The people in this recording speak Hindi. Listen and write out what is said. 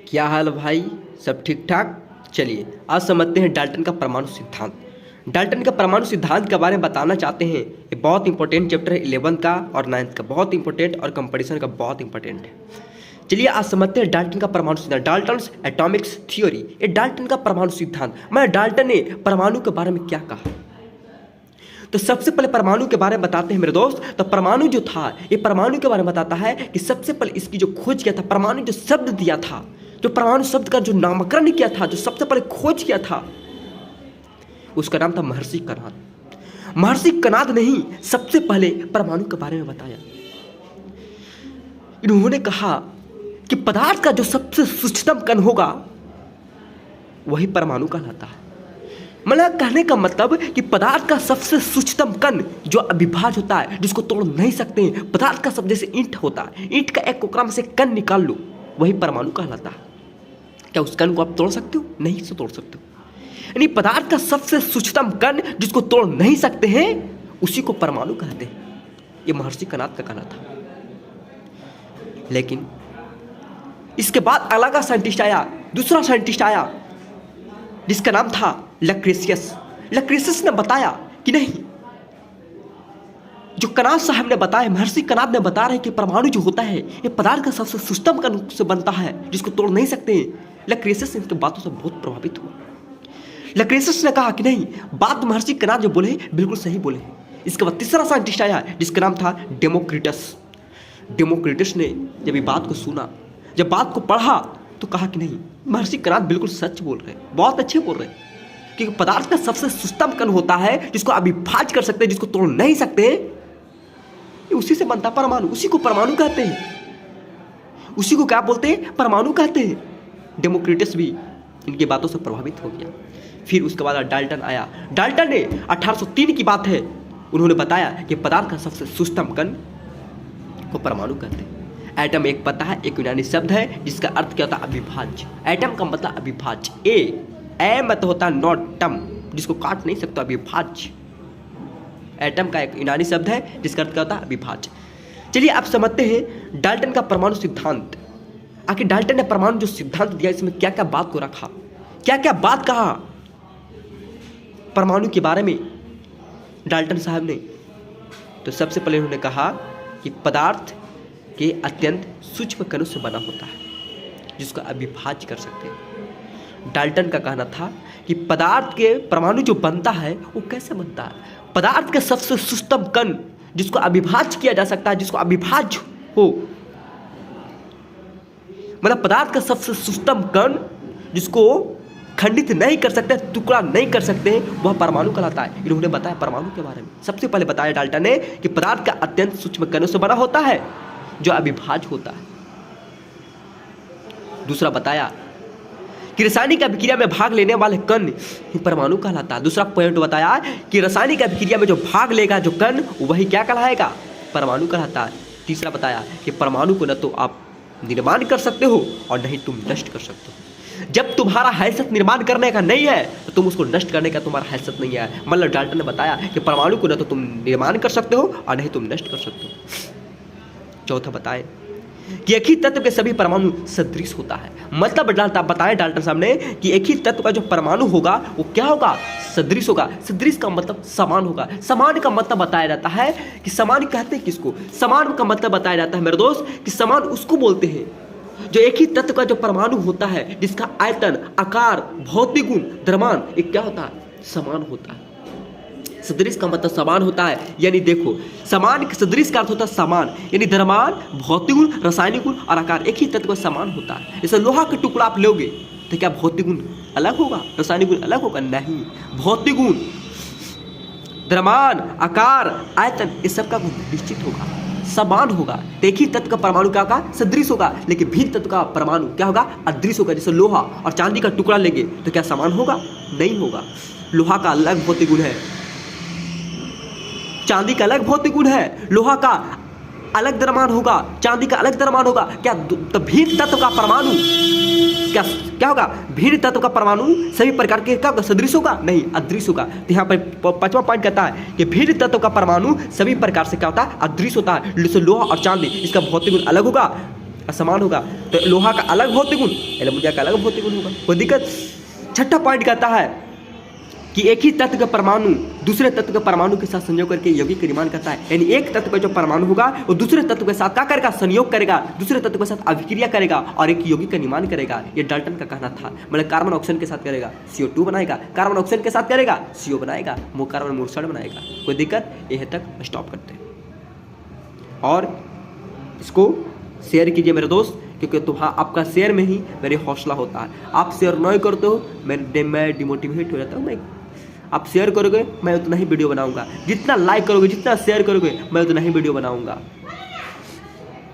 क्या हाल है भाई? सब ठीक ठाक? चलिए आज समझते हैं डाल्टन का परमाणु सिद्धांत। डाल्टन का परमाणु सिद्धांत के बारे में बताना चाहते हैं। ये बहुत इंपॉर्टेंट चैप्टर है 11th का और 9th का, बहुत इंपॉर्टेंट और कंपटीशन का बहुत इंपॉर्टेंट है। चलिए आज समझते हैं डाल्टन का परमाणु सिद्धांत, डाल्टन्स एटॉमिक्स थ्योरी। ये डाल्टन का परमाणु सिद्धांत, मैं डाल्टन ने परमाणु के बारे में क्या कहा। तो सबसे पहले परमाणु के बारे में बताते हैं मेरे दोस्त। तो परमाणु जो था, ये परमाणु के बारे में बताता है कि सबसे पहले इसकी जो खोज किया था, परमाणु जो शब्द दिया था, जो परमाणु शब्द का जो नामकरण किया था, जो सबसे पहले खोज किया था, उसका नाम था महर्षि कणाद। महर्षि कणाद ने ही सबसे पहले परमाणु के बारे में बताया। इन्होंने कहा कि पदार्थ का जो सबसे सूक्ष्मतम कण होगा वही परमाणु कहलाता है। मतलब कहने का मतलब कि पदार्थ का सबसे सूक्ष्मतम कण जो अविभाज्य होता है, जिसको तोड़ नहीं सकते हैं, पदार्थ का सब जैसे ईंट होता है, ईंट का एक टुकड़ा में से कण निकाल लो, वही परमाणु कहलाता है। क्या उस कण को आप तोड़ सकते हो? नहीं से तोड़ सकते हो। यानी पदार्थ का सबसे सूक्ष्मतम कण जिसको तोड़ नहीं सकते हैं, उसी को परमाणु कहते हैं। ये महर्षि कणाद का कहना था। लेकिन इसके बाद अलग का साइंटिस्ट आया, दूसरा साइंटिस्ट आया जिसका नाम था लक्रेशियस। लक्रेशियस ने बताया कि नहीं, जो कणाद साहब ने बताया, महर्षि कणाद ने बता रहे कि परमाणु जो होता है ये पदार्थ का सबसे सूक्ष्मतम कण से बनता है, जिसको तोड़ नहीं सकते हैं। लक्रेशियस इनकी बातों से बहुत प्रभावित हुआ। लक्रेशियस ने कहा कि नहीं, बात महर्षि कणाद जो बोले बिल्कुल सही बोले। इसके बाद तीसरा साइंटिस्ट आया जिसका नाम था डेमोक्रिटस। डेमोक्रिटस ने जब ये बात को सुना, जब बात को पढ़ा, तो कहा कि नहीं, महर्षि कणाद बिल्कुल सच बोल रहे, बहुत अच्छे बोल रहे, क्योंकि पदार्थ का सबसे सूक्ष्मतम कण होता है जिसको अविभाज्य कर सकते हैं, जिसको तोड़ नहीं सकते, उसी से बनता परमाणु। उसी को परमाणु कहते हैं। उसी को क्या बोलते हैं? परमाणु कहते हैं। डेमोक्रिटस भी इनकी बातों से प्रभावित हो गया। फिर उसके बाद डाल्टन आया। डाल्टन ने 1803 की बात है, उन्होंने बताया कि पदार्थ का सबसे सूक्ष्मतम कण को परमाणु कहते हैं। एटम एक पता है, एक यूनानी शब्द है जिसका अर्थ क्या होता है? अविभाज्य। एटम का मतलब अविभाज्य। ए मतलब होता है नॉट टम, जिसको काट नहीं सकता, अविभाज्य। एटम का एक यूनानी शब्द है जिसका अर्थ क्या होता है? अविभाज्य। चलिए आप समझते हैं डाल्टन का परमाणु सिद्धांत। आखिर डाल्टन ने परमाणु जो सिद्धांत दिया, इसमें क्या क्या बात को रखा, क्या क्या बात कहा परमाणु के बारे में डाल्टन साहब ने। तो सबसे पहले उन्होंने कहा कि पदार्थ के अत्यंत सूक्ष्म कणों से बना होता है, जिसको अविभाज्य कर सकते हैं। डाल्टन का कहना था कि पदार्थ के परमाणु जो बनता है वो कैसे बनता है? पदार्थ के सबसे सूक्ष्मतम कण जिसको अविभाज्य किया जा सकता है, जिसको अविभाज्य हो, मतलब पदार्थ का सबसे सूक्ष्मतम कण जिसको खंडित नहीं कर सकते, टुकड़ा नहीं कर सकते, वह परमाणु कहलाता है। इन्होंने बताया परमाणु के बारे में। सबसे पहले बताया डाल्टन ने कि पदार्थ का अत्यंत सूक्ष्म कणों से बना होता है जो अविभाज्य होता है। दूसरा बताया कि रासायनिक अभिक्रिया में भाग लेने वाले कण ही परमाणु कहलाता है। दूसरा पॉइंट बताया कि रासायनिक अभिक्रिया में जो भाग लेगा जो कण, वही क्या कहलाएगा? परमाणु कहलाता है। तीसरा बताया कि परमाणु को न तो आप निर्माण कर सकते हो और नहीं तुम नष्ट कर सकते हो। जब तुम्हारा हैसियत निर्माण करने का नहीं है तो तुम उसको नष्ट करने का तुम्हारा हैसियत नहीं है। मतलब डाल्टन ने बताया कि परमाणु को न तो तुम निर्माण कर सकते हो और नहीं तुम नष्ट कर सकते हो। चौथा बताए कि एक ही तत्व के सभी परमाणु सदृश होता है। मतलब बताया डाल्टन साहब ने कि एक ही तत्व का जो परमाणु होगा वो क्या होगा? सदृश होगा। सदृश का मतलब समान होगा। समान का मतलब बताया जाता है कि समान कहते हैं किसको? समान का मतलब बताया जाता है मेरे दोस्त कि समान उसको बोलते हैं जो एक ही तत्व का जो परमाणु होता है, जिसका आयतन, आकार, भौतिक गुण, द्रव्यमान, एक क्या होता है? समान होता है। सदृश का मतलब समान होता है। यानी देखो, समान सदृश का अर्थ होता है समान, यानी द्रव्यमान, भौतिक गुण, रासायनिक गुण और आकार एक ही तत्व का समान होता है। जैसे लोहा का टुकड़ा आप लोगे तो क्या भौतिक गुण अलग होगा, रासायनिक गुण अलग होगा? नहीं। भौतिक गुण, द्रव्यमान, आकार, आयतन, इस सब का गुण निश्चित होगा, समान होगा। तो एक ही तत्व का परमाणु क्या होगा? सदृश होगा। लेकिन भिन्न तत्व का परमाणु क्या होगा? अदृश्य होगा। जैसे लोहा और चांदी का टुकड़ा लेंगे तो क्या समान होगा? नहीं होगा। लोहा का अलग भौतिक गुण है, चांदी का अलग भौतिक गुण है, लोहा का अलग द्रव्यमान होगा, चांदी का अलग द्रव्यमान होगा। क्या तो भिन्न तत्व का परमाणु क्या होगा? भिन्न तत्व का परमाणु सभी प्रकार के क्या होगा? सदृश होगा? नहीं, अदृश्य होगा। तो यहाँ पर पांचवा पॉइंट कहता है कि भिन्न तत्व का परमाणु सभी प्रकार से क्या होता है? अदृश्य होता है। जैसे लोहा और चांदी, इसका भौतिक गुण अलग होगा, का समान होगा तो लोहा का अलग भौतिक गुण, एल्यूमिनियम का अलग भौतिक गुण होगा, कोई दिक्कत। छठा पॉइंट कहता है कि एक ही तत्व का परमाणु दूसरे तत्व के परमाणु के साथ संयोग करके यौगिक का निर्माण करता है। यानी एक तत्व का जो परमाणु होगा वो दूसरे तत्व के साथ क्या करेगा, संयोग करेगा, दूसरे तत्व के साथ अभिक्रिया करेगा और एक यौगिक का निर्माण करेगा। ये डाल्टन का कहना था। मतलब कार्बन ऑक्सीजन के साथ करेगा CO2 बनाएगा, कार्बन ऑक्सीजन के साथ करेगा CO बनाएगा, कार्बन मोनोऑक्साइड बनाएगा। कोई दिक्कत, यह तक स्टॉप करते हैं और इसको शेयर कीजिए मेरे दोस्त, क्योंकि तुम्हारा आपका शेयर में ही मेरे हौसला होता है। आप शेयर नहीं करते हो मैं डिमोटिवेट हो जाता हूँ। आप शेयर करोगे मैं उतना ही वीडियो बनाऊंगा, जितना लाइक करोगे जितना शेयर करोगे मैं उतना ही वीडियो बनाऊंगा।